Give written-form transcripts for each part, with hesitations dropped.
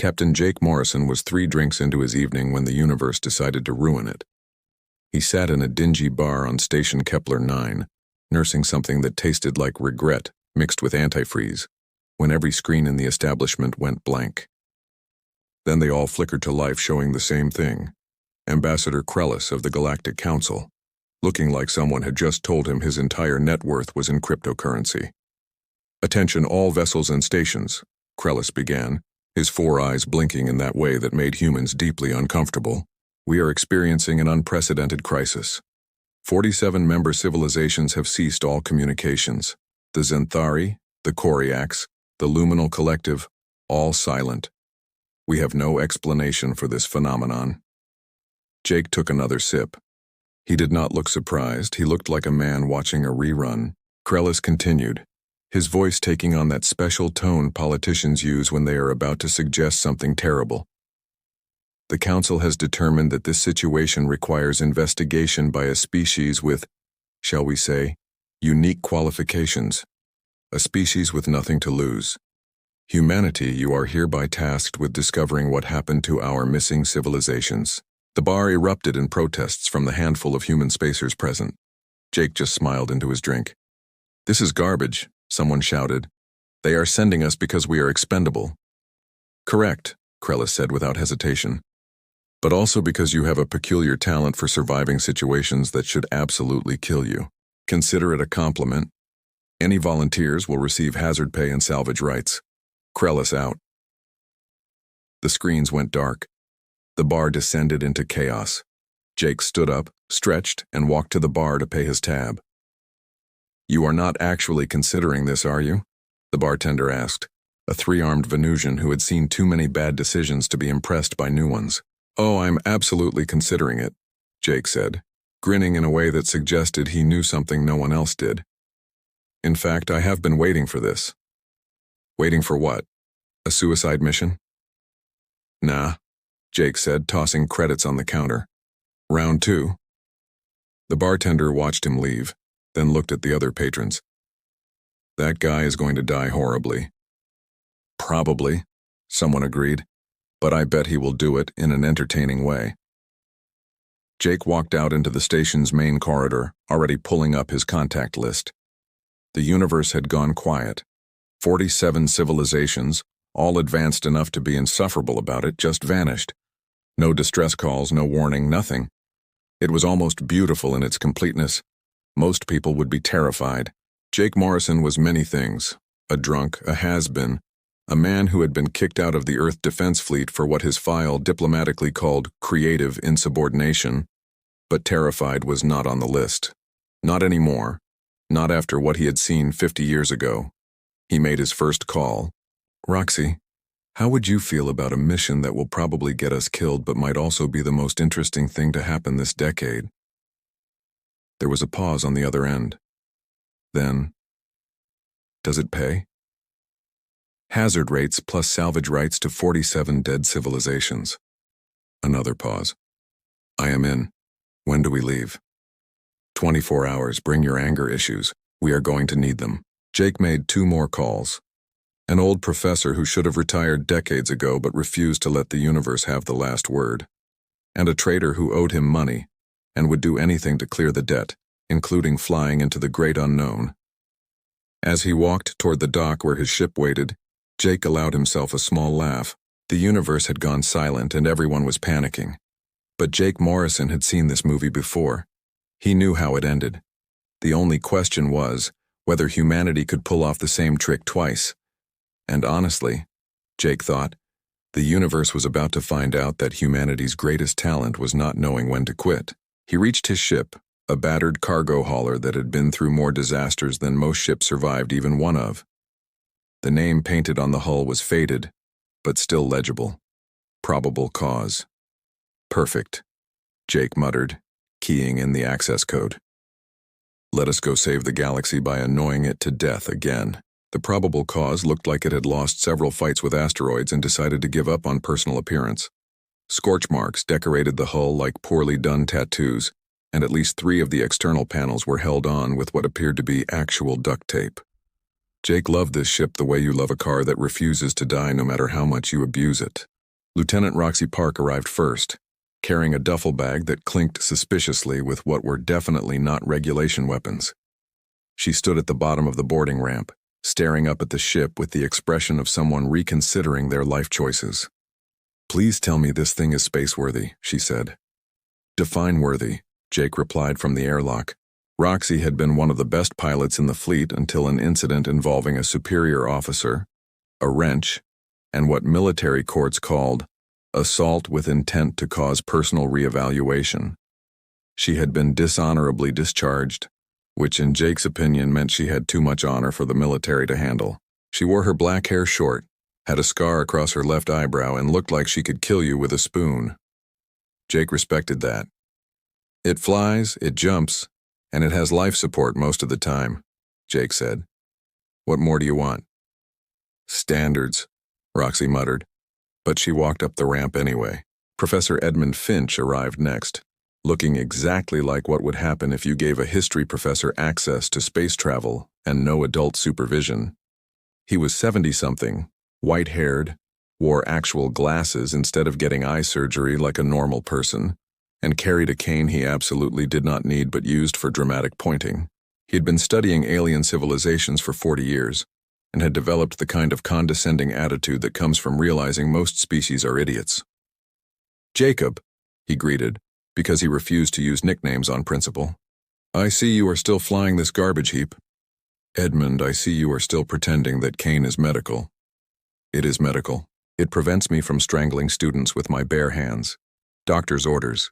Captain Jake Morrison was 3 drinks into his evening when the universe decided to ruin it. He sat in a dingy bar on Station Kepler 9, nursing something that tasted like regret mixed with antifreeze, when every screen in the establishment went blank. Then they all flickered to life, showing the same thing. Ambassador Krellis of the Galactic Council, looking like someone had just told him his entire net worth was in cryptocurrency. "Attention all vessels and stations," Krellis began, his 4 eyes blinking in that way that made humans deeply uncomfortable. "We are experiencing an unprecedented crisis. 47 member civilizations have ceased all communications. The Zenthari, the Koriaks, the Luminal Collective, all silent. We have no explanation for this phenomenon." Jake took another sip. He did not look surprised. He looked like a man watching a rerun. Krellis continued, his voice taking on that special tone politicians use when they are about to suggest something terrible. "The Council has determined that this situation requires investigation by a species with, shall we say, unique qualifications. A species with nothing to lose. Humanity, you are hereby tasked with discovering what happened to our missing civilizations." The bar erupted in protests from the handful of human spacers present. Jake just smiled into his drink. "This is garbage," someone shouted. "They are sending us because we are expendable." "Correct," Krellis said without hesitation. "But also because you have a peculiar talent for surviving situations that should absolutely kill you. Consider it a compliment. Any volunteers will receive hazard pay and salvage rights. Krellis out." The screens went dark. The bar descended into chaos. Jake stood up, stretched, and walked to the bar to pay his tab. "You are not actually considering this, are you?" the bartender asked, a 3-armed Venusian who had seen too many bad decisions to be impressed by new ones. "Oh, I'm absolutely considering it," Jake said, grinning in a way that suggested he knew something no one else did. "In fact, I have been waiting for this." "Waiting for what? A suicide mission?" "Nah," Jake said, tossing credits on the counter. "Round 2. The bartender watched him leave, then looked at the other patrons. "That guy is going to die horribly." "Probably," someone agreed, "but I bet he will do it in an entertaining way." Jake walked out into the station's main corridor, already pulling up his contact list. The universe had gone quiet. 47 civilizations, all advanced enough to be insufferable about it, just vanished. No distress calls, no warning, nothing. It was almost beautiful in its completeness. Most people would be terrified. Jake Morrison was many things: a drunk, a has-been, a man who had been kicked out of the Earth Defense Fleet for what his file diplomatically called creative insubordination, but terrified was not on the list. Not anymore. Not after what he had seen 50 years ago. He made his first call. "Roxy, how would you feel about a mission that will probably get us killed but might also be the most interesting thing to happen this decade?" There was a pause on the other end. Then, "Does it pay?" "Hazard rates plus salvage rights to 47 dead civilizations." Another pause. "I am in. When do we leave?" 24 hours, bring your anger issues. We are going to need them." Jake made 2 more calls. An old professor who should have retired decades ago but refused to let the universe have the last word. And a trader who owed him money and would do anything to clear the debt, including flying into the great unknown. As he walked toward the dock where his ship waited, Jake allowed himself a small laugh. The universe had gone silent and everyone was panicking. But Jake Morrison had seen this movie before. He knew how it ended. The only question was whether humanity could pull off the same trick twice. And honestly, Jake thought, the universe was about to find out that humanity's greatest talent was not knowing when to quit. He reached his ship, a battered cargo hauler that had been through more disasters than most ships survived even one of. The name painted on the hull was faded, but still legible. Probable cause. "Perfect," Jake muttered, keying in the access code. "Let us go save the galaxy by annoying it to death again." The probable cause looked like it had lost several fights with asteroids and decided to give up on personal appearance. Scorch marks decorated the hull like poorly done tattoos, and at least 3 of the external panels were held on with what appeared to be actual duct tape. Jake loved this ship the way you love a car that refuses to die no matter how much you abuse it. Lieutenant Roxy Park arrived first, carrying a duffel bag that clinked suspiciously with what were definitely not regulation weapons. She stood at the bottom of the boarding ramp, staring up at the ship with the expression of someone reconsidering their life choices. "Please tell me this thing is space-worthy," she said. "Define worthy," Jake replied from the airlock. Roxy had been one of the best pilots in the fleet until an incident involving a superior officer, a wrench, and what military courts called assault with intent to cause personal reevaluation. She had been dishonorably discharged, which in Jake's opinion meant she had too much honor for the military to handle. She wore her black hair short, had a scar across her left eyebrow, and looked like she could kill you with a spoon. Jake respected that. "It flies, it jumps, and it has life support most of the time," Jake said. "What more do you want?" "Standards," Roxy muttered, but she walked up the ramp anyway. Professor Edmund Finch arrived next, looking exactly like what would happen if you gave a history professor access to space travel and no adult supervision. He was 70-something, white-haired, wore actual glasses instead of getting eye surgery like a normal person, and carried a cane he absolutely did not need but used for dramatic pointing. He had been studying alien civilizations for 40 years, and had developed the kind of condescending attitude that comes from realizing most species are idiots. "Jacob," he greeted, because he refused to use nicknames on principle. "I see you are still flying this garbage heap." "Edmund, I see you are still pretending that cane is medical." "It is medical. It prevents me from strangling students with my bare hands. Doctor's orders."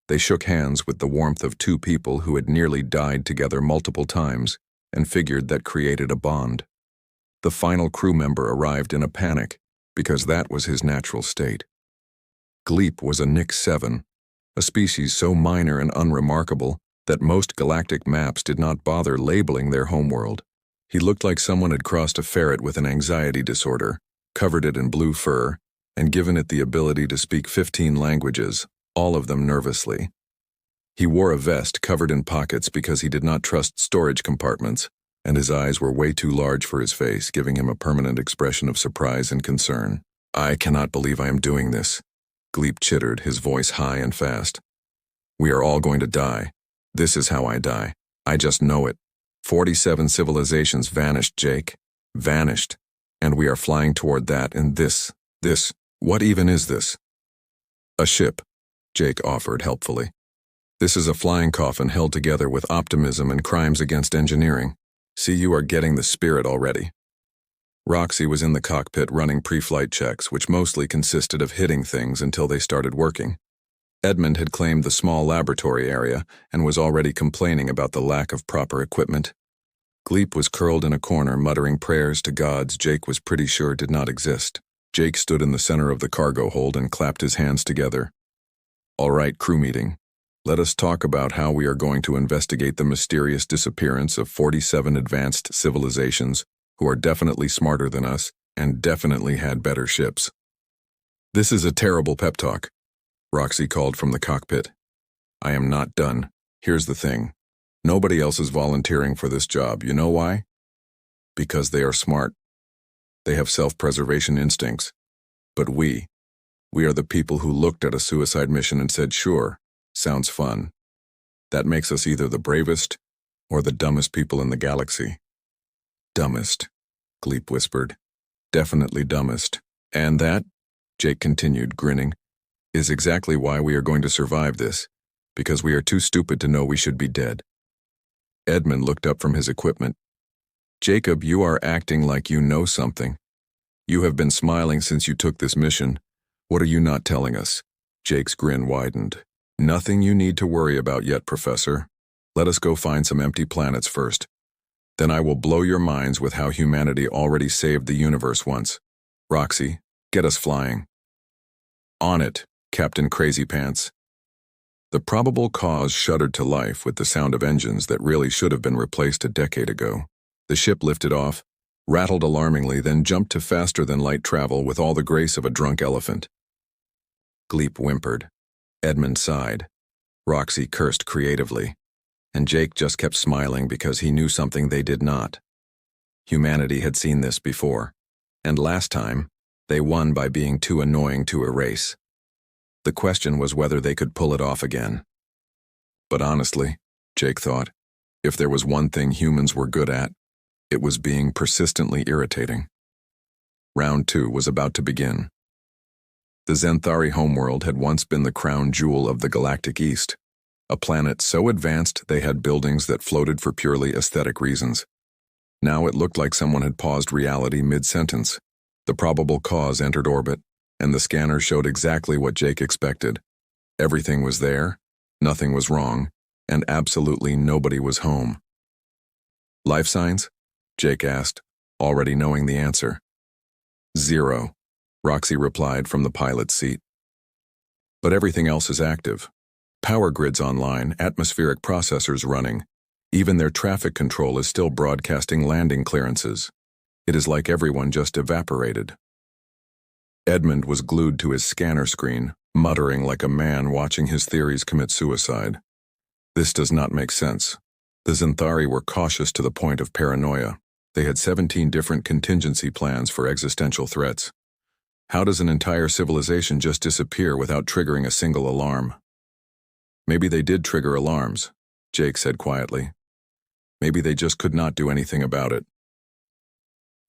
They shook hands with the warmth of two people who had nearly died together multiple times, and figured that created a bond. The final crew member arrived in a panic, because that was his natural state. Gleep was a Nix 7, a species so minor and unremarkable that most galactic maps did not bother labeling their homeworld. He looked like someone had crossed a ferret with an anxiety disorder, covered it in blue fur, and given it the ability to speak 15 languages, all of them nervously. He wore a vest covered in pockets because he did not trust storage compartments, and his eyes were way too large for his face, giving him a permanent expression of surprise and concern. "I cannot believe I am doing this," Gleep chittered, his voice high and fast. "We are all going to die. This is how I die. I just know it. 47 civilizations vanished, Jake. Vanished. And we are flying toward that, and this, what even is this?" "A ship," Jake offered helpfully. "This is a flying coffin held together with optimism and crimes against engineering. See, you are getting the spirit already." Roxy was in the cockpit running pre-flight checks, which mostly consisted of hitting things until they started working. Edmund had claimed the small laboratory area and was already complaining about the lack of proper equipment. Gleep was curled in a corner muttering prayers to gods Jake was pretty sure did not exist. Jake stood in the center of the cargo hold and clapped his hands together. "All right, crew meeting. Let us talk about how we are going to investigate the mysterious disappearance of 47 advanced civilizations who are definitely smarter than us and definitely had better ships." "This is a terrible pep talk," Roxy called from the cockpit. "I am not done. Here's the thing. Nobody else is volunteering for this job. You know why? Because they are smart. They have self-preservation instincts. But we are the people who looked at a suicide mission and said, sure, sounds fun. That makes us either the bravest or the dumbest people in the galaxy." "Dumbest," Gleep whispered. "Definitely dumbest. And that," Jake continued, grinning, "is exactly why we are going to survive this, because we are too stupid to know we should be dead." Edmund looked up from his equipment. "Jacob, you are acting like you know something. You have been smiling since you took this mission. What are you not telling us?" Jake's grin widened. "Nothing you need to worry about yet, Professor. Let us go find some empty planets first. Then I will blow your minds with how humanity already saved the universe once. Roxy, get us flying." "On it, Captain Crazy Pants." The probable cause shuddered to life with the sound of engines that really should have been replaced a decade ago. The ship lifted off, rattled alarmingly, then jumped to faster-than-light travel with all the grace of a drunk elephant. Gleep whimpered. Edmund sighed. Roxy cursed creatively. And Jake just kept smiling because he knew something they did not. Humanity had seen this before. And last time, They won by being too annoying to erase. The question was whether they could pull it off again. But honestly, Jake thought, if there was one thing humans were good at, it was being persistently irritating. Round 2 was about to begin. The Zenthari homeworld had once been the crown jewel of the galactic East, a planet so advanced they had buildings that floated for purely aesthetic reasons. Now it looked like someone had paused reality mid-sentence. The probable cause entered orbit, and the scanner showed exactly what Jake expected. Everything was there, nothing was wrong, and absolutely nobody was home. Life signs? Jake asked, already knowing the answer. 0, Roxy replied from the pilot's seat. But everything else is active. Power grids online, atmospheric processors running. Even their traffic control is still broadcasting landing clearances. It is like everyone just evaporated. Edmund was glued to his scanner screen, muttering like a man watching his theories commit suicide. This does not make sense. The Zenthari were cautious to the point of paranoia. They had 17 different contingency plans for existential threats. How does an entire civilization just disappear without triggering a single alarm? Maybe they did trigger alarms, Jake said quietly. Maybe they just could not do anything about it.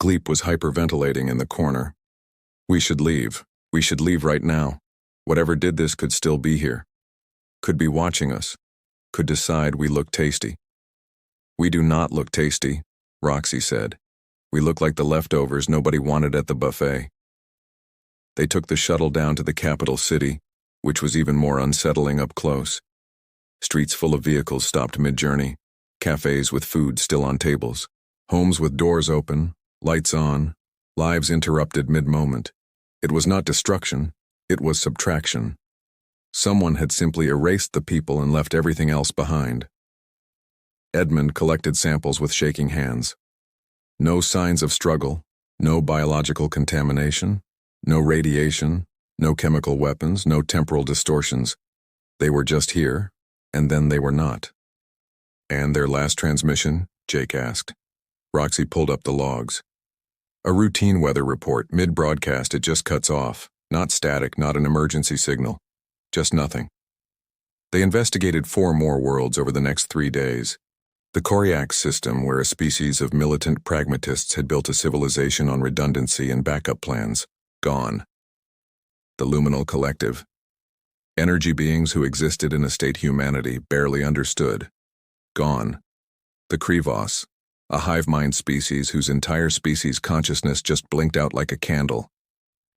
Gleep was hyperventilating in the corner. We should leave. We should leave right now. Whatever did this could still be here. Could be watching us. Could decide we look tasty. We do not look tasty, Roxy said. We look like the leftovers nobody wanted at the buffet. They took the shuttle down to the capital city, which was even more unsettling up close. Streets full of vehicles stopped mid-journey, cafes with food still on tables, homes with doors open, lights on, lives interrupted mid-moment. It was not destruction, it was subtraction. Someone had simply erased the people and left everything else behind. Edmund collected samples with shaking hands. No signs of struggle, no biological contamination, no radiation, no chemical weapons, no temporal distortions. They were just here, and then they were not. And their last transmission? Jake asked. Roxy pulled up the logs. A routine weather report, mid-broadcast, it just cuts off. Not static, not an emergency signal. Just nothing. They investigated 4 more worlds over the next 3 days. The Koryak system, where a species of militant pragmatists had built a civilization on redundancy and backup plans, gone. The Luminal Collective. Energy beings who existed in a state humanity barely understood. Gone. The Krivos, a hive mind species whose entire species consciousness just blinked out like a candle.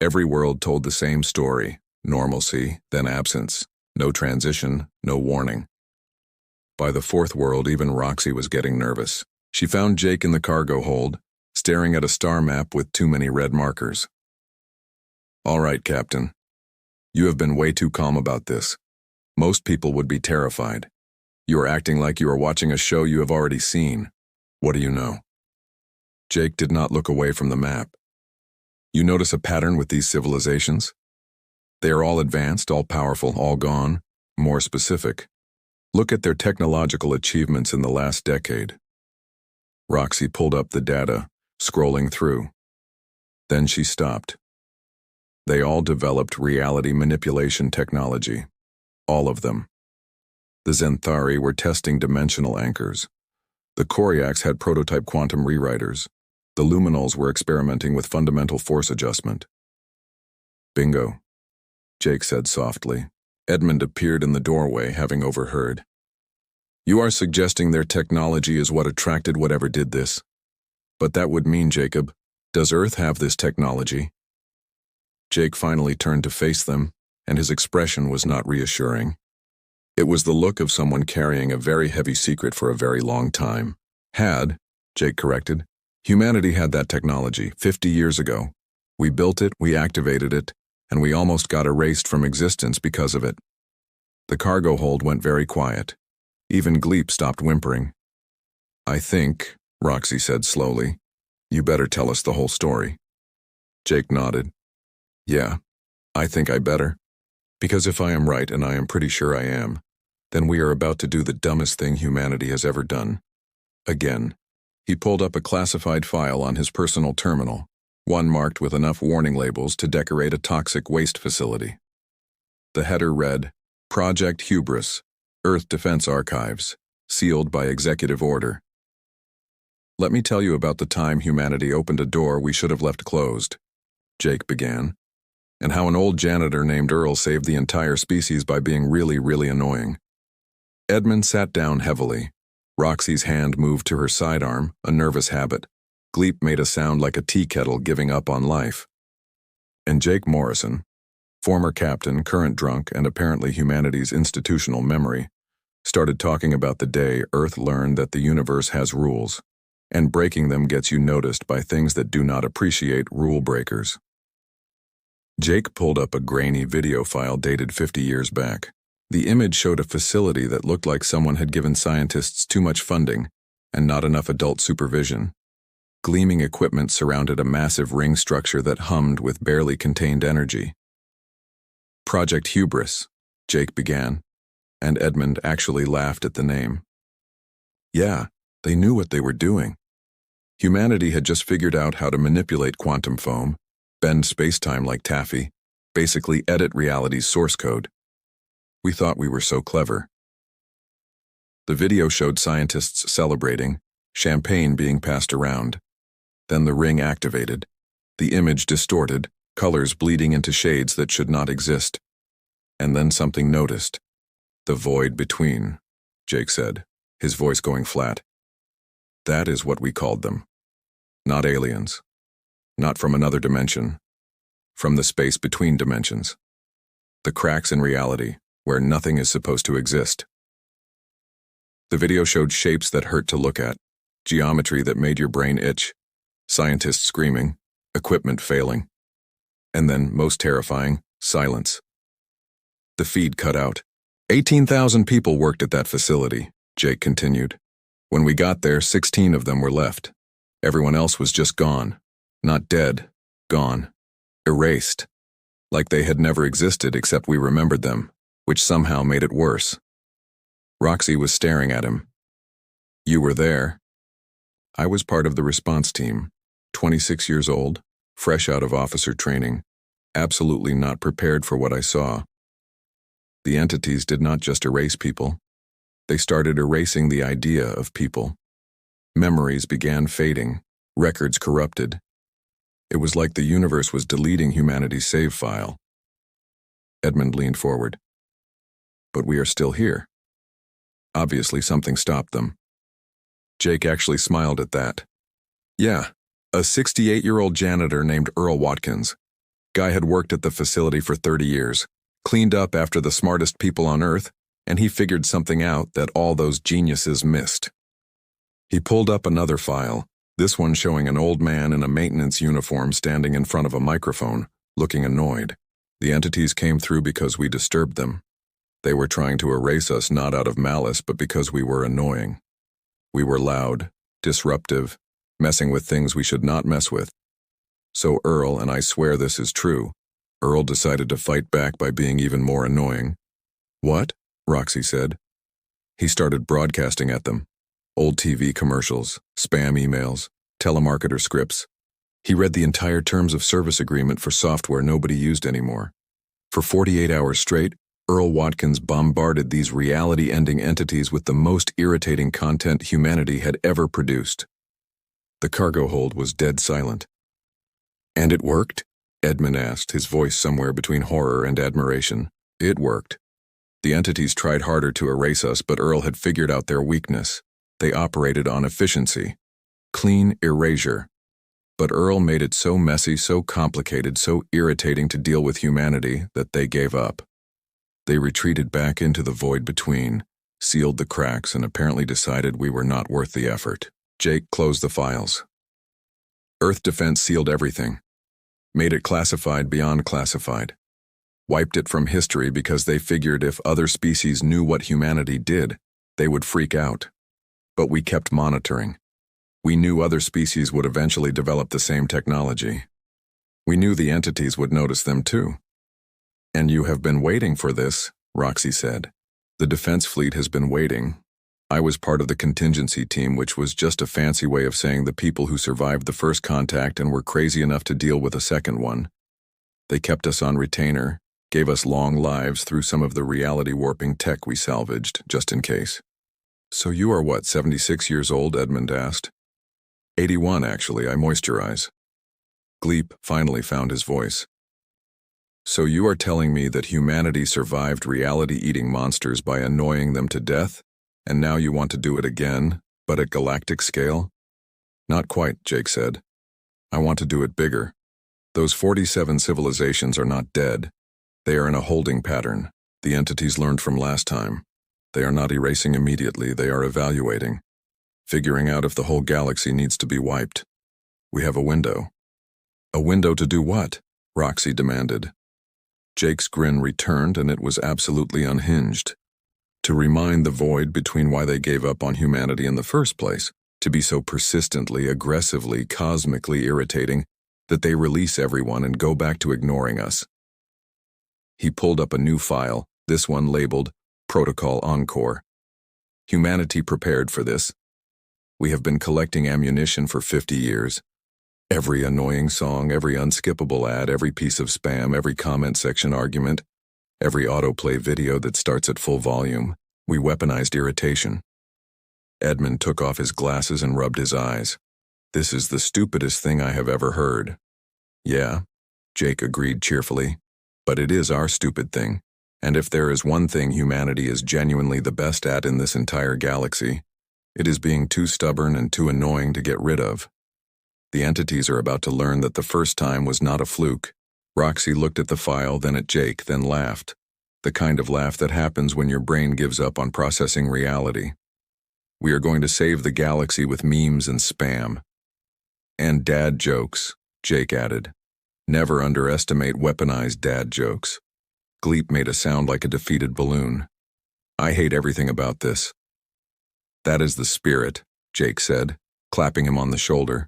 Every world told the same story, normalcy, then absence, no transition, no warning. By the 4th world, even Roxy was getting nervous. She found Jake in the cargo hold, staring at a star map with too many red markers. All right, Captain. You have been way too calm about this. Most people would be terrified. You are acting like you are watching a show you have already seen. What do you know? Jake did not look away from the map. You notice a pattern with these civilizations? They are all advanced, all powerful, all gone. More specific. Look at their technological achievements in the last decade. Roxy pulled up the data, scrolling through. Then she stopped. They all developed reality manipulation technology. All of them. The Zenthari were testing dimensional anchors. The Koryaks had prototype quantum rewriters. The Luminals were experimenting with fundamental force adjustment. Bingo, Jake said softly. Edmund appeared in the doorway, having overheard. You are suggesting their technology is what attracted whatever did this. But that would mean, Jacob, does Earth have this technology? Jake finally turned to face them, and his expression was not reassuring. It was the look of someone carrying a very heavy secret for a very long time. Jake corrected. Humanity had that technology 50 years ago. We built it, we activated it, and we almost got erased from existence because of it. The cargo hold went very quiet. Even Gleep stopped whimpering. I think, Roxy said slowly, you better tell us the whole story. Jake nodded. Yeah, I think I better. Because if I am right, and I am pretty sure I am, then we are about to do the dumbest thing humanity has ever done. Again. He pulled up a classified file on his personal terminal. one marked with enough warning labels to decorate a toxic waste facility. The header read, Project Hubris, Earth Defense Archives, sealed by executive order. Let me tell you about the time humanity opened a door we should have left closed, Jake began, and how an old janitor named Earl saved the entire species by being really, really annoying. Edmund sat down heavily. Roxy's hand moved to her sidearm, a nervous habit. Gleep made a sound like a tea kettle giving up on life. And Jake Morrison, former captain, current drunk, and apparently humanity's institutional memory, started talking about the day Earth learned that the universe has rules, and breaking them gets you noticed by things that do not appreciate rule breakers. Jake pulled up a grainy video file dated 50 years back. The image showed a facility that looked like someone had given scientists too much funding and not enough adult supervision. Gleaming equipment surrounded a massive ring structure that hummed with barely contained energy. Project Hubris, Jake began, and Edmund actually laughed at the name. Yeah, they knew what they were doing. Humanity had just figured out how to manipulate quantum foam, bend space-time like taffy, basically edit reality's source code. We thought we were so clever. The video showed scientists celebrating, champagne being passed around. Then the ring activated, the image distorted, colors bleeding into shades that should not exist. And then something noticed. The void between, Jake said, his voice going flat. That is what we called them. Not aliens. Not from another dimension. From the space between dimensions. The cracks in reality, where nothing is supposed to exist. The video showed shapes that hurt to look at, geometry that made your brain itch, scientists screaming, equipment failing, and then, most terrifying, silence. The feed cut out. 18,000 people worked at that facility, Jake continued. When we got there, 16 of them were left. Everyone else was just gone. Not dead, gone. Erased. Like they had never existed except we remembered them, which somehow made it worse. Roxy was staring at him. You were there. I was part of the response team, 26 years old, fresh out of officer training, absolutely not prepared for what I saw. The entities did not just erase people. They started erasing the idea of people. Memories began fading, records corrupted. It was like the universe was deleting humanity's save file. Edmund leaned forward. But we are still here. Obviously something stopped them. Jake actually smiled at that. Yeah, a 68-year-old janitor named Earl Watkins. Guy had worked at the facility for 30 years, cleaned up after the smartest people on Earth, and he figured something out that all those geniuses missed. He pulled up another file, this one showing an old man in a maintenance uniform standing in front of a microphone, looking annoyed. The entities came through because we disturbed them. They were trying to erase us not out of malice but because we were annoying. We were loud, disruptive, messing with things we should not mess with. So Earl, and I swear this is true, Earl decided to fight back by being even more annoying. What? Roxy said. He started broadcasting at them. Old TV commercials, spam emails, telemarketer scripts. He read the entire terms of service agreement for software nobody used anymore. For 48 hours straight, Earl Watkins bombarded these reality-ending entities with the most irritating content humanity had ever produced. The cargo hold was dead silent. And it worked? Edmund asked, his voice somewhere between horror and admiration. It worked. The entities tried harder to erase us, but Earl had figured out their weakness. They operated on efficiency. Clean erasure. But Earl made it so messy, so complicated, so irritating to deal with humanity that they gave up. They retreated back into the void between, sealed the cracks, and apparently decided we were not worth the effort. Jake closed the files. Earth Defense sealed everything. Made it classified beyond classified. Wiped it from history because they figured if other species knew what humanity did, they would freak out. But we kept monitoring. We knew other species would eventually develop the same technology. We knew the entities would notice them too. And you have been waiting for this, Roxy said. The defense fleet has been waiting. I was part of the contingency team, which was just a fancy way of saying the people who survived the first contact and were crazy enough to deal with a second one. They kept us on retainer, gave us long lives through some of the reality-warping tech we salvaged, just in case. So you are what, 76 years old? Edmund asked. 81, actually, I moisturize. Gleep finally found his voice. So you are telling me that humanity survived reality-eating monsters by annoying them to death, and now you want to do it again, but at galactic scale? Not quite, Jake said. I want to do it bigger. Those 47 civilizations are not dead. They are in a holding pattern, the entities learned from last time. They are not erasing immediately, they are evaluating, figuring out if the whole galaxy needs to be wiped. We have a window. A window to do what? Roxy demanded. Jake's grin returned, and it was absolutely unhinged. To remind the void between why they gave up on humanity in the first place, to be so persistently, aggressively, cosmically irritating that they release everyone and go back to ignoring us. He pulled up a new file, this one labeled Protocol Encore. Humanity prepared for this. We have been collecting ammunition for 50 years. Every annoying song, every unskippable ad, every piece of spam, every comment section argument, every autoplay video that starts at full volume, we weaponized irritation. Edmund took off his glasses and rubbed his eyes. This is the stupidest thing I have ever heard. Yeah, Jake agreed cheerfully, but it is our stupid thing, and if there is one thing humanity is genuinely the best at in this entire galaxy, it is being too stubborn and too annoying to get rid of. The entities are about to learn that the first time was not a fluke. Roxy looked at the file, then at Jake, then laughed. The kind of laugh that happens when your brain gives up on processing reality. We are going to save the galaxy with memes and spam. And dad jokes, Jake added. Never underestimate weaponized dad jokes. Gleep made a sound like a defeated balloon. I hate everything about this. That is the spirit, Jake said, clapping him on the shoulder.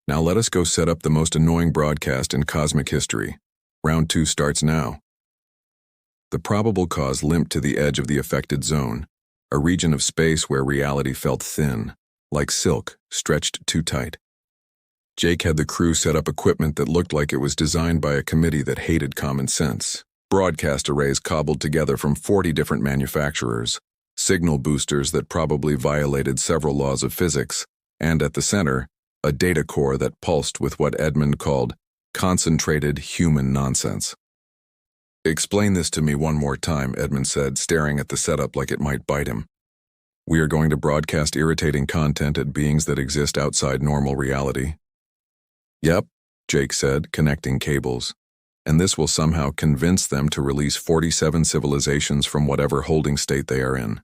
Now let us go set up the most annoying broadcast in cosmic history. Round 2 starts now. The probable cause limped to the edge of the affected zone, a region of space where reality felt thin, like silk, stretched too tight. Jake had the crew set up equipment that looked like it was designed by a committee that hated common sense. Broadcast arrays cobbled together from 40 different manufacturers, signal boosters that probably violated several laws of physics, and at the center, a data core that pulsed with what Edmund called concentrated human nonsense. Explain this to me one more time, Edmund said, staring at the setup like it might bite him. We are going to broadcast irritating content at beings that exist outside normal reality. Yep, Jake said, connecting cables. And this will somehow convince them to release 47 civilizations from whatever holding state they are in.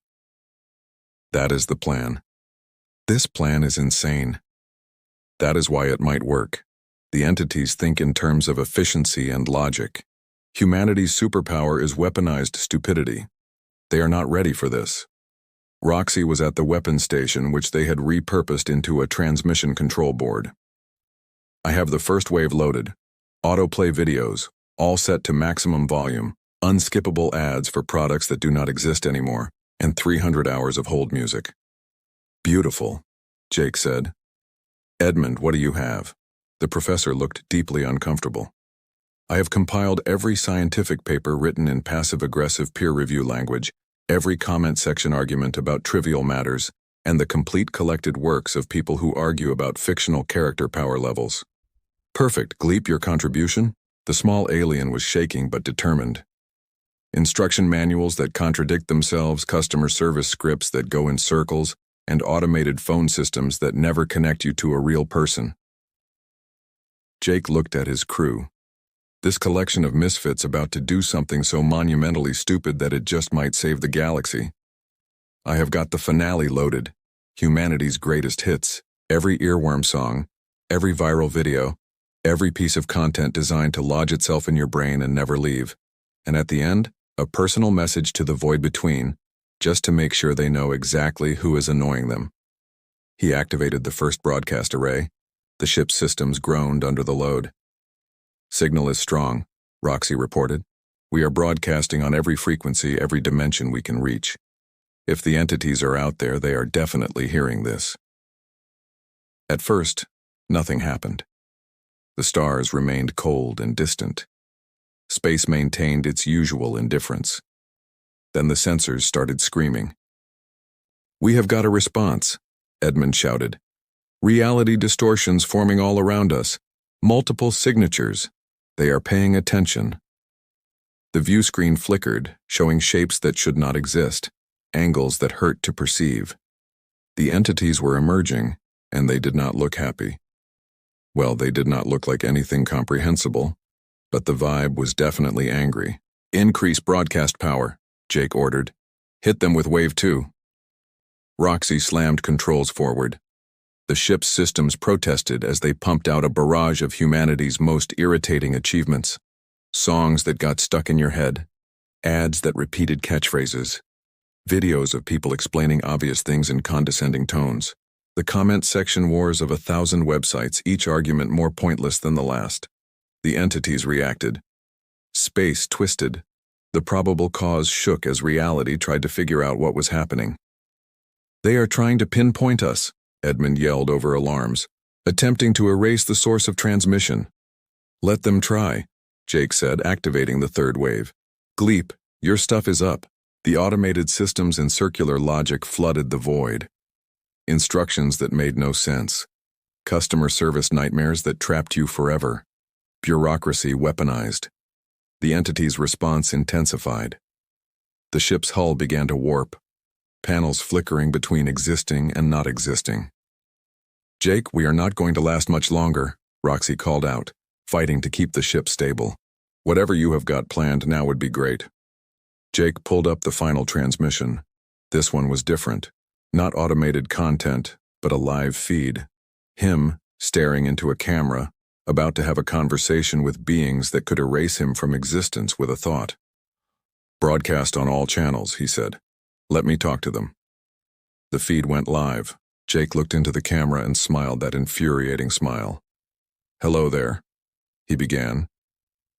That is the plan. This plan is insane. That is why it might work. The entities think in terms of efficiency and logic. Humanity's superpower is weaponized stupidity. They are not ready for this. Roxy was at the weapons station, which they had repurposed into a transmission control board. I have the first wave loaded. Autoplay videos, all set to maximum volume, unskippable ads for products that do not exist anymore, and 300 hours of hold music. Beautiful, Jake said. Edmund, what do you have? The professor looked deeply uncomfortable. I have compiled every scientific paper written in passive-aggressive peer review language, every comment section argument about trivial matters, and the complete collected works of people who argue about fictional character power levels. Perfect, Gleep, your contribution? The small alien was shaking but determined. Instruction manuals that contradict themselves, customer service scripts that go in circles, and automated phone systems that never connect you to a real person. Jake looked at his crew. This collection of misfits about to do something so monumentally stupid that it just might save the galaxy. I have got the finale loaded. Humanity's greatest hits, every earworm song, every viral video, every piece of content designed to lodge itself in your brain and never leave. And at the end, a personal message to the void between, just to make sure they know exactly who is annoying them. He activated the first broadcast array. The ship's systems groaned under the load. Signal is strong, Roxy reported. We are broadcasting on every frequency, every dimension we can reach. If the entities are out there, they are definitely hearing this. At first, nothing happened. The stars remained cold and distant. Space maintained its usual indifference. Then the sensors started screaming. "We have got a response," Edmund shouted. "Reality distortions forming all around us. Multiple signatures. They are paying attention." The view screen flickered, showing shapes that should not exist, angles that hurt to perceive. The entities were emerging, and they did not look happy. Well, they did not look like anything comprehensible, but the vibe was definitely angry. "Increase broadcast power," Jake ordered. "Hit them with wave 2. Roxy slammed controls forward. The ship's systems protested as they pumped out a barrage of humanity's most irritating achievements. Songs that got stuck in your head, ads that repeated catchphrases, videos of people explaining obvious things in condescending tones. The comment section wars of 1,000 websites, each argument more pointless than the last. The entities reacted. Space twisted. The probable cause shook as reality tried to figure out what was happening. "They are trying to pinpoint us," Edmund yelled over alarms, "attempting to erase the source of transmission." "Let them try," Jake said, activating the third wave. "Gleep, your stuff is up." The automated systems and circular logic flooded the void. Instructions that made no sense. Customer service nightmares that trapped you forever. Bureaucracy weaponized. The entity's response intensified. The ship's hull began to warp, panels flickering between existing and not existing. "Jake, we are not going to last much longer," Roxy called out, fighting to keep the ship stable. "Whatever you have got planned now would be great." Jake pulled up the final transmission. This one was different. Not automated content, but a live feed. Him, staring into a camera, about to have a conversation with beings that could erase him from existence with a thought. "Broadcast on all channels," he said. "Let me talk to them." The feed went live. Jake looked into the camera and smiled that infuriating smile. "Hello there," he began.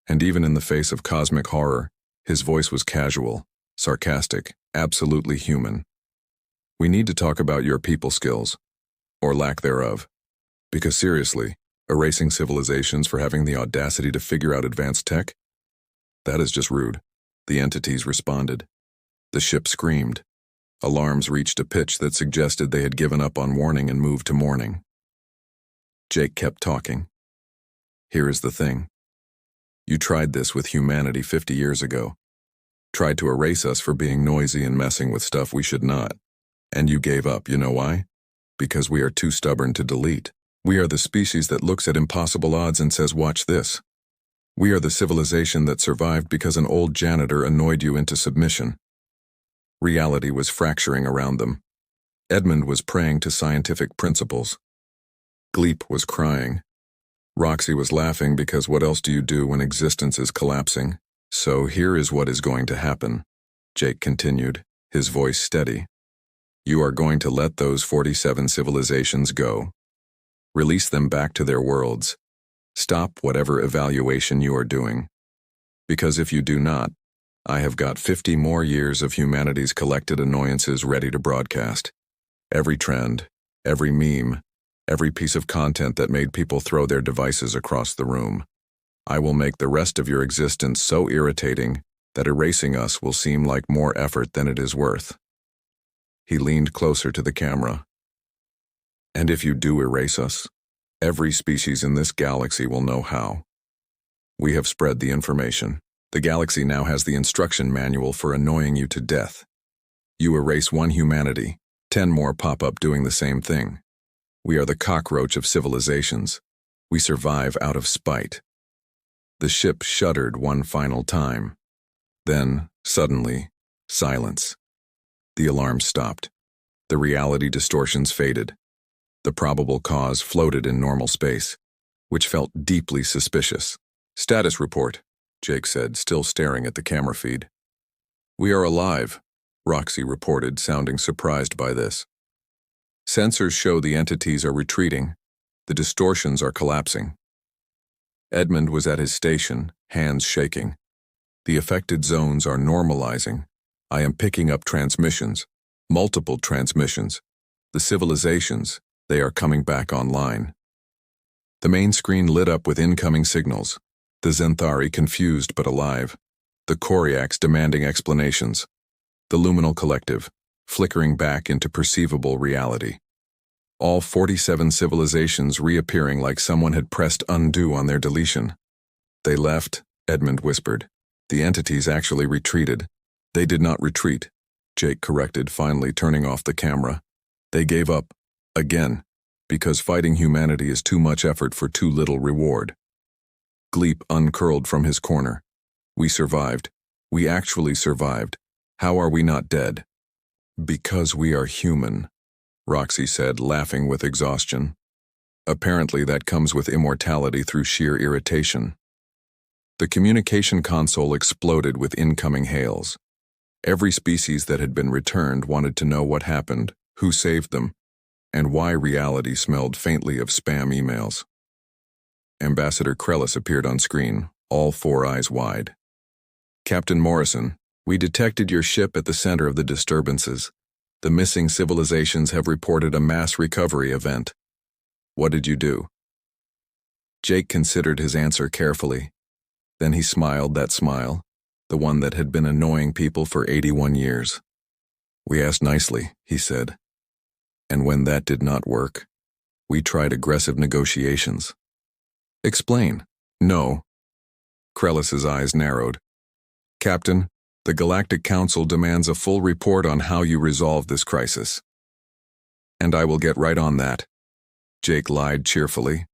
And even in the face of cosmic horror, his voice was casual, sarcastic, absolutely human. "We need to talk about your people skills, or lack thereof. Because seriously, erasing civilizations for having the audacity to figure out advanced tech? That is just rude." The entities responded. The ship screamed. Alarms reached a pitch that suggested they had given up on warning and moved to mourning. Jake kept talking. "Here is the thing. You tried this with humanity 50 years ago. Tried to erase us for being noisy and messing with stuff we should not. And you gave up, you know why? Because we are too stubborn to delete. We are the species that looks at impossible odds and says, 'Watch this.' We are the civilization that survived because an old janitor annoyed you into submission." Reality was fracturing around them. Edmund was praying to scientific principles. Gleep was crying. Roxy was laughing because what else do you do when existence is collapsing? "So here is what is going to happen," Jake continued, his voice steady. "You are going to let those 47 civilizations go. Release them back to their worlds. Stop whatever evaluation you are doing. Because if you do not, I have got 50 more years of humanity's collected annoyances ready to broadcast. Every trend, every meme, every piece of content that made people throw their devices across the room. I will make the rest of your existence so irritating that erasing us will seem like more effort than it is worth." He leaned closer to the camera. "And if you do erase us, every species in this galaxy will know how. We have spread the information. The galaxy now has the instruction manual for annoying you to death. You erase one humanity, 10 more pop up doing the same thing. We are the cockroach of civilizations. We survive out of spite." The ship shuddered one final time. Then, suddenly, silence. The alarm stopped. The reality distortions faded. The probable cause floated in normal space, which felt deeply suspicious. "Status report," Jake said, still staring at the camera feed. "We are alive," Roxy reported, sounding surprised by this. "Sensors show the entities are retreating. The distortions are collapsing." Edmund was at his station, hands shaking. "The affected zones are normalizing. I am picking up transmissions. Multiple transmissions. The civilizations, they are coming back online. The main screen lit up with incoming signals. The Zenthari confused but alive. The Koriaks demanding explanations. The Luminal Collective, flickering back into perceivable reality. All 47 civilizations reappearing like someone had pressed undo on their deletion. They left, Edmund whispered. The entities actually retreated. They did not retreat, Jake corrected, finally turning off the camera. They gave up, again, because fighting humanity is too much effort for too little reward. Gleep uncurled from his corner. We survived. We actually survived. How are we not dead? Because we are human, Roxy said, laughing with exhaustion. Apparently that comes with immortality through sheer irritation. The communication console exploded with incoming hails. Every species that had been returned wanted to know what happened, who saved them, and why reality smelled faintly of spam emails. Ambassador Krellis appeared on screen, all 4 eyes wide. Captain Morrison, we detected your ship at the center of the disturbances. The missing civilizations have reported a mass recovery event. What did you do? Jake considered his answer carefully. Then he smiled that smile, the one that had been annoying people for 81 years. We asked nicely, he said. And when that did not work, we tried aggressive negotiations. Explain. No. Krellis's eyes narrowed. Captain, the Galactic Council demands a full report on how you resolve this crisis. And I will get right on that, Jake lied cheerfully.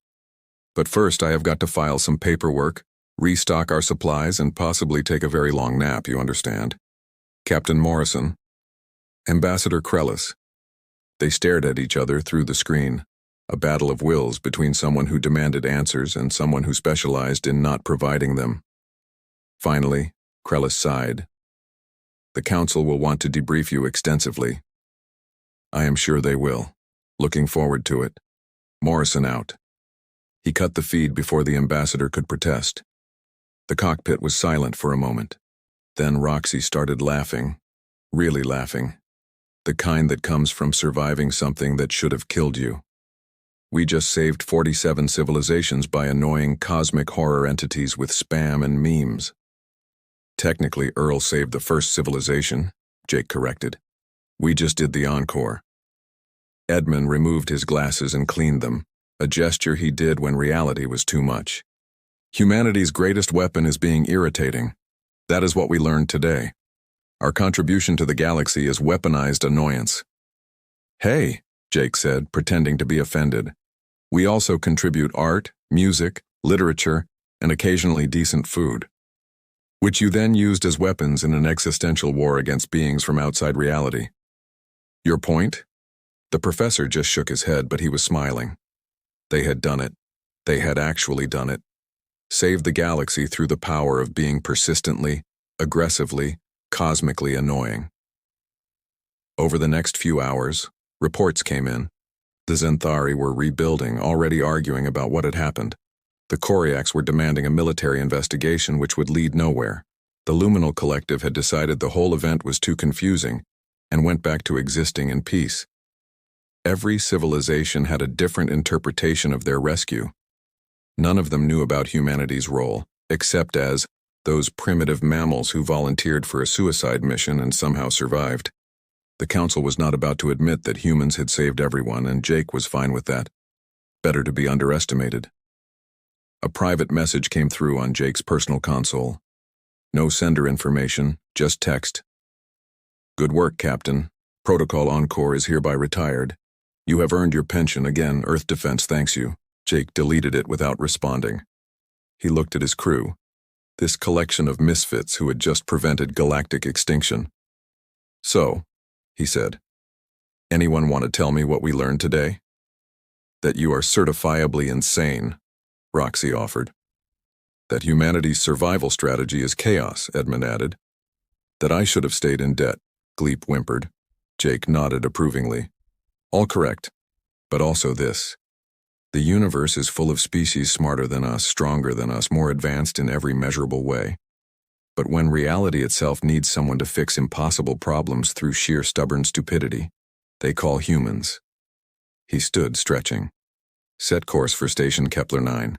But first I have got to file some paperwork, restock our supplies, and possibly take a very long nap, you understand. Captain Morrison. Ambassador Krellis. They stared at each other through the screen, a battle of wills between someone who demanded answers and someone who specialized in not providing them. Finally, Krellis sighed. The Council will want to debrief you extensively. I am sure they will. Looking forward to it. Morrison out. He cut the feed before the ambassador could protest. The cockpit was silent for a moment. Then Roxy started laughing. Really laughing. The kind that comes from surviving something that should have killed you. We just saved 47 civilizations by annoying cosmic horror entities with spam and memes. Technically, Earl saved the first civilization, Jake corrected. We just did the encore. Edmund removed his glasses and cleaned them, a gesture he did when reality was too much. Humanity's greatest weapon is being irritating. That is what we learned today. Our contribution to the galaxy is weaponized annoyance. Hey, Jake said, pretending to be offended. We also contribute art, music, literature, and occasionally decent food, which you then used as weapons in an existential war against beings from outside reality. Your point? The professor just shook his head, but he was smiling. They had done it. They had actually done it. Saved the galaxy through the power of being persistently, aggressively, cosmically annoying. Over the next few hours, reports came in. The Zenthari were rebuilding, already arguing about what had happened. The Koriaks were demanding a military investigation which would lead nowhere. The Luminal Collective had decided the whole event was too confusing and went back to existing in peace. Every civilization had a different interpretation of their rescue. None of them knew about humanity's role, except as those primitive mammals who volunteered for a suicide mission and somehow survived. The Council was not about to admit that humans had saved everyone, and Jake was fine with that. Better to be underestimated. A private message came through on Jake's personal console. No sender information, just text. Good work, Captain. Protocol Encore is hereby retired. You have earned your pension again. Earth Defense thanks you. Jake deleted it without responding. He looked at his crew, this collection of misfits who had just prevented galactic extinction. So, he said, anyone want to tell me what we learned today? That you are certifiably insane, Roxy offered. That humanity's survival strategy is chaos, Edmund added. That I should have stayed in debt, Gleep whimpered. Jake nodded approvingly. All correct, but also this. The universe is full of species smarter than us, stronger than us, more advanced in every measurable way. But when reality itself needs someone to fix impossible problems through sheer stubborn stupidity, they call humans. He stood, stretching. Set course for station Kepler 9.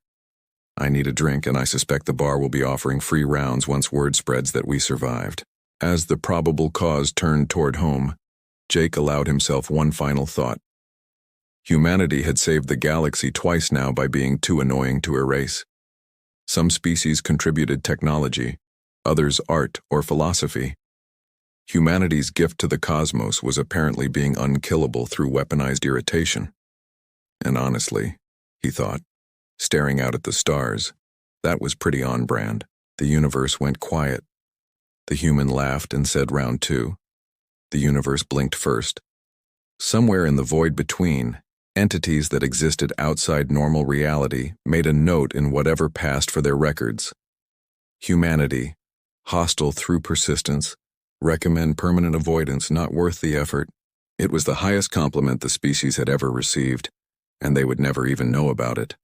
I need a drink, and I suspect the bar will be offering free rounds once word spreads that we survived. As the probable cause turned toward home, Jake allowed himself one final thought. Humanity had saved the galaxy twice now by being too annoying to erase. Some species contributed technology, others art or philosophy. Humanity's gift to the cosmos was apparently being unkillable through weaponized irritation. And honestly, he thought, staring out at the stars, that was pretty on brand. The universe went quiet. The human laughed and said round two. The universe blinked first. Somewhere in the void between, entities that existed outside normal reality made a note in whatever passed for their records. Humanity, hostile through persistence, recommend permanent avoidance, not worth the effort. It was the highest compliment the species had ever received, and they would never even know about it.